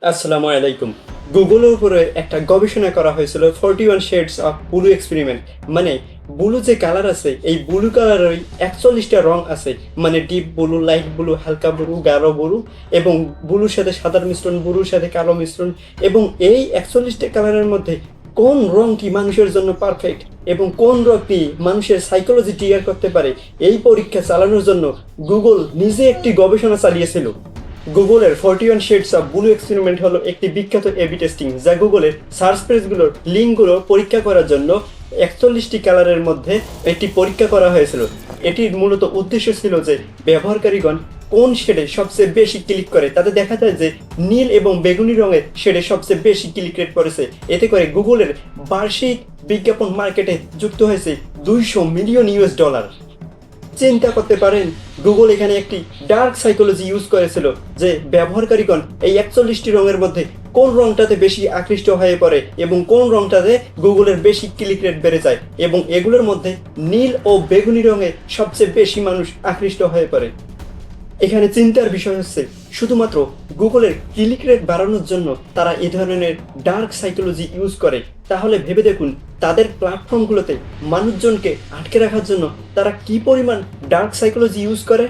আসসালামু আলাইকুম। গুগলের উপরে একটা গবেষণা করা হয়েছিল 41 শেডস অফ ব্লু এক্সপেরিমেন্ট। মানে ব্লু যে কালার আছে এই ব্লু কালারেরই 41টা রং আছে। মানে ডিপ ব্লু, লাইট ব্লু, হালকা ব্লু, গাঢ় ব্লু এবং ব্লুর সাথে সাদার মিশ্রণ, ব্লুর সাথে কালো মিশ্রণ। এবং এই 41টা কালারের মধ্যে কোন রংটি মানুষের জন্য পারফেক্ট এবং কোন রংটি মানুষের সাইকোলজি ট্রিগার করতে পারে, এই পরীক্ষা চালানোর জন্য গুগল নিজে একটি গবেষণা চালিয়েছিল। গুগলের 41 শেডস অফ ব্লু এক্সপেরিমেন্ট হলো একটি বিখ্যাত এবি টেস্টিং, যা গুগলের সার্চ পেজগুলোর লিঙ্কগুলো পরীক্ষা করার জন্য 41টি কালারের মধ্যে একটি পরীক্ষা করা হয়েছিল। এটির মূলত উদ্দেশ্য ছিল যে ব্যবহারকারীগণ কোন শেডে সবচেয়ে বেশি ক্লিক করে, তাতে দেখা যায় যে নীল এবং বেগুনি রঙের শেডে সবচেয়ে বেশি ক্লিক রেট করেছে। এতে করে গুগলের বার্ষিক বিজ্ঞাপন মার্কেটে যুক্ত হয়েছে $200 মিলিয়ন। চিন্তা করতে পারেন, গুগল এখানে একটি ডার্ক সাইকোলজি ইউজ করেছিল যে ব্যবহারকারীগণ এই 41টি রঙের মধ্যে কোন রংটাতে বেশি আকৃষ্ট হয়ে পড়ে এবং কোন রংটাতে গুগলের বেশি ক্লিক রেট বেড়ে যায়, এবং এগুলোর মধ্যে নীল ও বেগুনি রঙে সবচেয়ে বেশি মানুষ আকৃষ্ট হয়ে পড়ে। এখানে চিন্তার বিষয় হচ্ছে শুধুমাত্র গুগলের ক্লিক রেট বাড়ানোর জন্য তারা এ ধরনের ডার্ক সাইকোলজি ইউজ করে। তাহলে ভেবে দেখুন তাদের প্ল্যাটফর্মগুলোতে মানুষজনকে আটকে রাখার জন্য তারা কি পরিমাণ ডার্ক সাইকোলজি ইউজ করে।